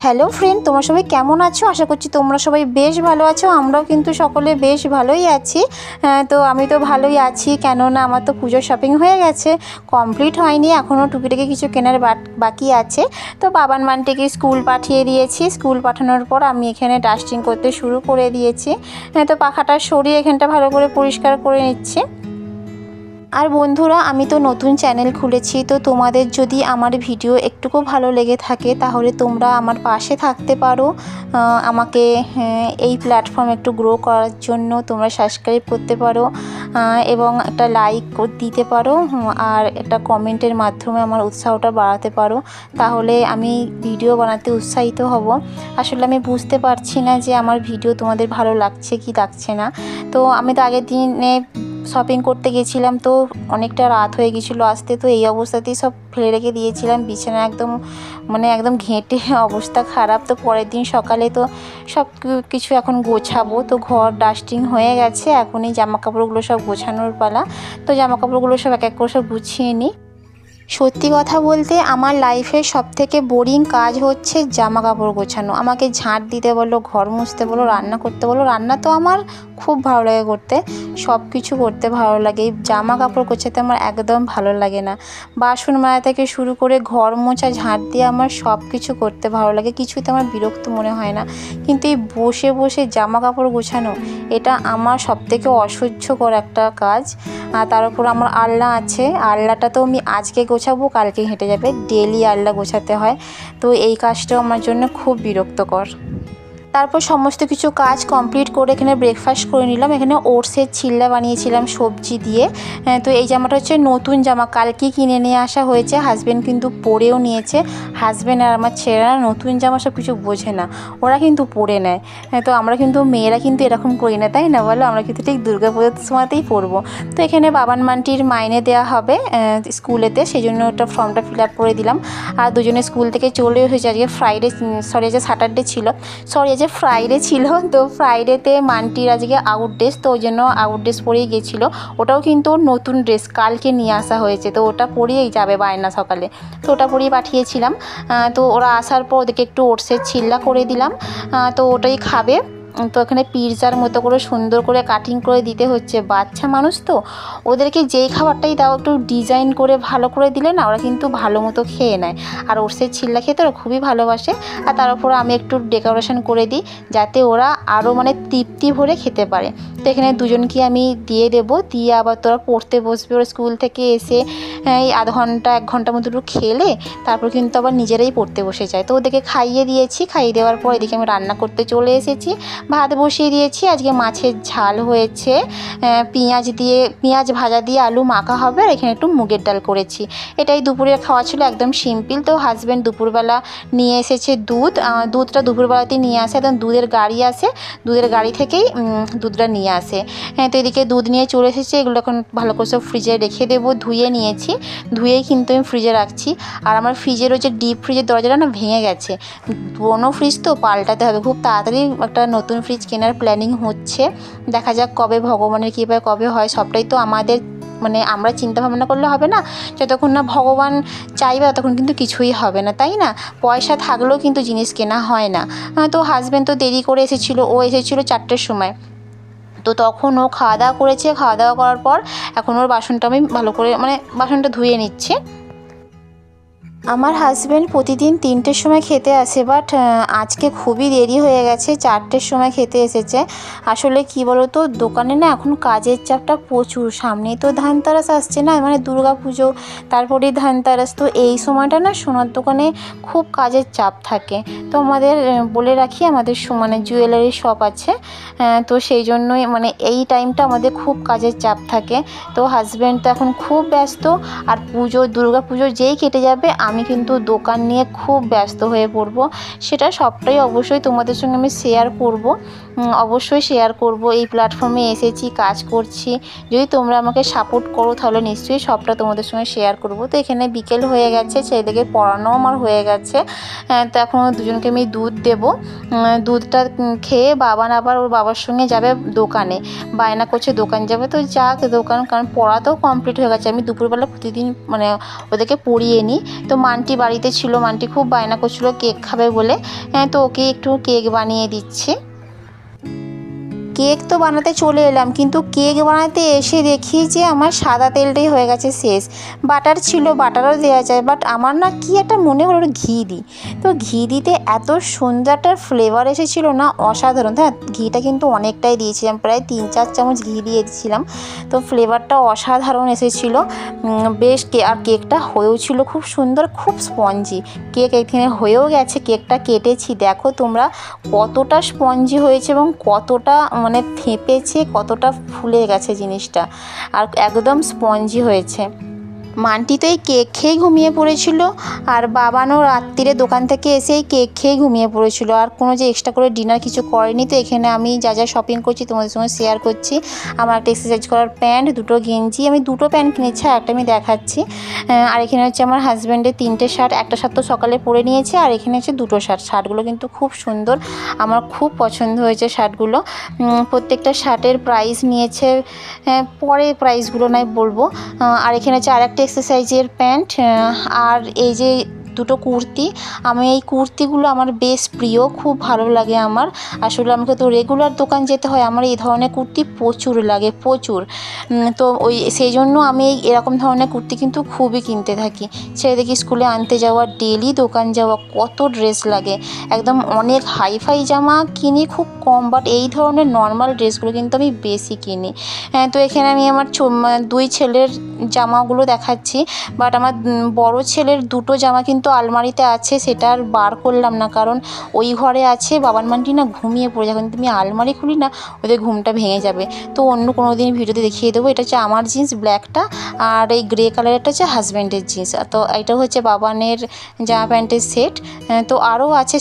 Hello friend, তোমরা সবাই কেমন আছো? আশা করছি তোমরা সবাই বেশ ভালো আছো। আমরাও কিন্তু সকলে বেশ ভালোই আছি। তো আমি তো ভালোই আছি, কেননা আমার তো পুজোর শপিং হয়ে গেছে, কমপ্লিট হয়নি, এখনও টুকিটাকি কিছু কেনার বাকি আছে। তো বাবান মানটিকে স্কুল পাঠিয়ে দিয়েছি। স্কুল পাঠানোর পর আমি এখানে ডাস্টিং করতে শুরু করে দিয়েছি। তো পাখাটা সরিয়ে এখানটা ভালো করে পরিষ্কার করে নিচ্ছি। আর বন্ধুরা, আমি তো নতুন চ্যানেল খুলেছি, তো তোমাদের যদি আমার ভিডিও একটুকু ভালো লেগে থাকে তাহলে তোমরা আমার পাশে থাকতে পারো। আমাকে এই প্ল্যাটফর্ম একটু গ্রো করার জন্য তোমরা সাবস্ক্রাইব করতে পারো এবং একটা লাইক দিতে পারো আর একটা কমেন্টের মাধ্যমে আমার উৎসাহটা বাড়াতে পারো। তাহলে আমি ভিডিও বানাতে উৎসাহিত হব। আসলে আমি বুঝতে পারছি না যে আমার ভিডিও তোমাদের ভালো লাগছে কি লাগছে না। তো আমি তো আগের দিনে শপিং করতে গেছিলাম, তো অনেকটা রাত হয়ে গেছিলো আসতে। তো এই অবস্থাতেই সব ফেলে রেখে দিয়েছিলাম বিছানা, একদম ঘেঁটে অবস্থা খারাপ। তো পরের দিন সকালে তো সব কিছু এখন গোছাবো। তো ঘর ডাস্টিং হয়ে গেছে, এখন এই জামাকাপড়গুলো সব গোছানোর পালা। তো জামাকাপড়গুলো সব এক এক করে সব গুছিয়ে নিই। সত্যি কথা বলতে আমার লাইফের সবথেকে বোরিং কাজ হচ্ছে জামা কাপড় গোছানো। আমাকে ঝাঁট দিতে বলো, ঘর মুছতে বলো, রান্না করতে বলো। রান্না তো আমার খুব ভালো লাগে করতে, সব কিছু করতে ভালো লাগে। এই জামা কাপড় গোছাতে আমার একদম ভালো লাগে না। বাসন মাজা থেকে শুরু করে ঘর মোছা, ঝাঁট দিয়ে আমার সব কিছু করতে ভালো লাগে, কিছুতে আমার বিরক্ত মনে হয় না। কিন্তু এই বসে বসে জামা কাপড় গোছানো, এটা আমার সবথেকে অসহ্যকর একটা কাজ। আর তার উপর আমার আলনা আছে, আলনাটা তো আমি আজকে গোছাবো, কালকে হেঁটে যাবে, ডেলি আলনা গোছাতে হয়। তো এই কাজটাও আমার জন্য খুব বিরক্তকর। তারপর সমস্ত কিছু কাজ কমপ্লিট করে এখানে ব্রেকফাস্ট করে নিলাম। এখানে ওটসের চিল্লা বানিয়েছিলাম সবজি দিয়ে। তো এই জামাটা হচ্ছে নতুন জামা, কালকে কিনে নিয়ে আসা হয়েছে। হাজব্যান্ড কিন্তু পরেও নিয়েছে। হাজব্যান্ড আর আমার ছেলেরা নতুন জামা সব কিছু বোঝে না, ওরা কিন্তু পরে নেয়। তো আমরা কিন্তু মেয়েরা কিন্তু এরকম করি না, তাই না বলো? আমরা কিন্তু ঠিক দুর্গাপুজোর সময়তেই পরবো। তো এখানে বাবান মানটির মাইনে দেওয়া হবে স্কুলেতে, সেই জন্য ওটা ফর্মটা ফিল আপ করে দিলাম। আর দুজনে স্কুল থেকে চলে এসেছে। আজকে আজকে স্যাটারডে ছিল, ফ্রাইডে ছিল। তো ফ্রাইডেতে মানটির আজকে আউট ড্রেস, তো ওই জন্য আউট ড্রেস পরেই গেছিলো। ওটাও কিন্তু নতুন ড্রেস কালকে নিয়ে আসা হয়েছে, তো ওটা পরেই যাবে বায়না সকালে। তো ওটা পরেই পাঠিয়েছিলাম। তো ওরা আসার পর ওদেরকে একটু ওটসের চিল্লা করে দিলাম, তো ওটাই খাবে। তো এখানে পিৎজার মতো করে সুন্দর করে কাটিং করে দিতে হচ্ছে, বাচ্চা মানুষ তো, ওদেরকে যেই খাবারটাই দাও একটু ডিজাইন করে ভালো করে দিলে না, ওরা কিন্তু ভালো মতো খেয়ে নেয়। আর ওটসের চিল্লা খেতে ওরা খুবই ভালোবাসে। আর তার উপর আমি একটু ডেকোরেশন করে দিই যাতে ওরা আরও তৃপ্তি ভরে খেতে পারে। তো এখানে দুজনকে আমি দিয়ে দেবো, দিয়ে আবার তোরা পড়তে বসবে। ওরা স্কুল থেকে এসে এই আধ ঘন্টা 1 ঘন্টা মতো একটু খেলে তারপর কিন্তু আবার নিজেরাই পড়তে বসে যায়। তো ওদেরকে খাইয়ে দিয়েছি, খাইয়ে দেওয়ার পর এদিকে আমি রান্না করতে চলে এসেছি। ভাত বসিয়ে দিয়েছি, আজকে মাছের ঝাল হয়েছে, পেঁয়াজ ভাজা দিয়ে আলু মাখা হবে। আর এখানে একটু মুগের ডাল করেছি। এটাই দুপুরের খাওয়া ছিল, একদম সিম্পল। তো হাজব্যান্ড দুপুরবেলা নিয়ে এসেছে দুধটা দুপুরবেলাতেই নিয়ে আসে, একদম দুধের গাড়ি আসে, দুধের গাড়ি থেকেই দুধটা নিয়ে আসে। তো এদিকে দুধ নিয়ে চলে এসেছে। এগুলো এখন ভালো করে সব ফ্রিজে রেখে দেবো। ধুয়ে নিয়েছি, ধুয়েই কিন্তু আমি ফ্রিজে রাখছি। আর আমার ফ্রিজের যে ডিপ ফ্রিজের দরজাটা না ভেঙে গেছে, পুরোনো ফ্রিজ তো পাল্টাতে হবে। খুব তাড়াতাড়ি একটা নতুন ফ্রিজ কেনার প্ল্যানিং হচ্ছে, দেখা যাক কবে, ভগবানের কৃপায় কবে হয়। সবটাই তো আমাদের আমরা চিন্তা ভাবনা করলে হবে না, যতক্ষণ না ভগবান চাইবে ততক্ষণ কিন্তু কিছুই হবে না, তাই না? পয়সা থাকলেও কিন্তু জিনিস কেনা হয় না। তো হাজব্যান্ড তো দেরি করে এসেছিলো, ও এসেছিলো 4টের সময়। তো তখন ও খাওয়া দাওয়া করেছে, খাওয়া দাওয়া করার পর এখন ওর বাসনটা আমি ভালো করে বাসনটা ধুয়ে নিচ্ছি। আমার হাজব্যান্ড প্রতিদিন 3টের সময় খেতে আসে, বাট আজকে খুবই দেরি হয়ে গেছে, 4টের সময় খেতে এসেছে। আসলে কি বলো তো, দোকানে না এখন কাজের চাপটা প্রচুর। সামনেই তো ধানতেরাস আসছে না, দুর্গা পুজো, তারপরেই ধানতেরাস। তো এই সময়টা না সোনার দোকানে খুব কাজের চাপ থাকে। তো আমাদের বলে রাখি, আমাদের জুয়েলারি শপ আছে, তো সেই জন্যই এই টাইমটা আমাদের খুব কাজের চাপ থাকে। তো হাজব্যান্ড তো এখন খুব ব্যস্ত। আর দুর্গা পুজো যেই কেটে যাবে আমি কিন্তু দোকান নিয়ে খুব ব্যস্ত হয়ে পড়ব। সেটা সবটাই অবশ্যই তোমাদের সঙ্গে আমি শেয়ার করব। অবশ্যই শেয়ার করব। এই প্ল্যাটফর্মে এসেছি, কাজ করছি, যদি তোমরা আমাকে সাপোর্ট করো তাহলে নিশ্চয়ই সবটা তোমাদের সঙ্গে শেয়ার করব। তো এখানে বিকেল হয়ে গেছে, ছেলেদেরকে পড়ানো আমার হয়ে গেছে। তো এখন দুজনকে আমি দুধ দেবো। দুধটা খেয়ে বাবান আবার ওর বাবার সঙ্গে যাবে দোকানে, বায়না করছে দোকান যাবে, তো যাক দোকান, কারণ পড়াতেও কমপ্লিট হয়ে গেছে। আমি দুপুরবেলা প্রতিদিন মানে ওদেরকে পড়িয়ে নিই। তো মান্টি বাড়িতে ছিল, মান্টি খুব বায়না করছিল কেক খাবে বলে, তো ওকে একটু কেক বানিয়ে দিচ্ছি। কেক তো বানাতে চলে এলাম, কিন্তু কেক বানাতে এসে দেখি যে আমার সাদা তেলটাই হয়ে গেছে শেষ। বাটার ছিল, বাটারও দেওয়া যায়, বাট আমার না কি একটা মনে হলো ঘি দিই। তো ঘি দিতে এত সুন্দর একটা ফ্লেভার এসেছিলো না, অসাধারণ। হ্যাঁ, ঘিটা কিন্তু অনেকটাই দিয়েছিলাম, প্রায় 3-4 চামচ ঘি দিয়ে দিয়েছিলাম। তো ফ্লেভারটা অসাধারণ এসেছিলো বেশ। আর কেকটা হয়েও ছিল খুব সুন্দর, খুব স্পঞ্জি। কেক এখানে হয়েও গেছে, কেকটা কেটেছি, দেখো তোমরা কতটা স্পঞ্জি হয়েছে এবং কতটা মানে ফেঁপেছে, কতটা ফুলে গেছে জিনিসটা, আর একদম স্পঞ্জি হয়েছে। মান্টি তো এই কেক খেয়েই ঘুমিয়ে পড়েছিল, আর বাবানও রাত্রিরে দোকান থেকে এসেই কেক খেয়েই ঘুমিয়ে পড়েছিল, আর কোনো যে এক্সট্রা করে ডিনার কিছু করেনি। তো এখানে আমি যা যা শপিং করছি তোমাদের সঙ্গে শেয়ার করছি। আমার একটা এক্সারসাইজ করার প্যান্ট, দুটো গেঞ্জি, আমি দুটো প্যান্ট কিনেছি, আর একটা আমি দেখাচ্ছি। আর এখানে হচ্ছে আমার হাজব্যান্ডের 3টে শার্ট, একটা শার্ট তো সকালে পরে নিয়েছে, আর এখানে হচ্ছে 2টো শার্ট। শার্টগুলো কিন্তু খুব সুন্দর, আমার খুব পছন্দ হয়েছে শার্টগুলো। প্রত্যেকটা শার্টের প্রাইস নিয়েছে, পরে প্রাইসগুলো নয় বলবো। আর এখানে হচ্ছে আরেকটা এক্সারসাইজের প্যান্ট, আর এই যে 2টো কুর্তি। আমি এই কুর্তিগুলো আমার বেশ প্রিয়, খুব ভালো লাগে আমার। আসলে আমাকে তো রেগুলার দোকান যেতে হয়, আমার এই ধরনের কুর্তি প্রচুর লাগে, প্রচুর। তো সেই জন্য আমি এরকম ধরনের কুর্তি কিন্তু খুবই কিনতে থাকি। ছেলেদেরকে স্কুলে আনতে যাওয়া, ডেলি দোকান যাওয়া, কত ড্রেস লাগে। একদম অনেক হাইফাই জামা কিনি খুব কম, বাট এই ধরনের নর্মাল ড্রেসগুলো কিন্তু আমি বেশি কিনি। তো এখানে আমি আমার 2 ছেলের জামাগুলো দেখাচ্ছি, বাট আমার বড় ছেলের 2টো জামা কিন্তু আলমারিতে আছে, সেটা আর বার করলাম না, কারণ ওই ঘরে আছে। বাবান মান্টি না ঘুমিয়ে পড়ে, যখন তুমি আলমারি খুলি না ওদের ঘুমটা ভেঙে যাবে। তো অন্য কোনো দিন ভিডিওতে দেখিয়ে দেবো। এটা হচ্ছে আমার জিন্স ব্ল্যাকটা, আর এই গ্রে কালারেরটা হচ্ছে হাজব্যান্ডের জিন্স। তো এটা হচ্ছে বাবানের জামা প্যান্টের সেট। তো আরও আছে।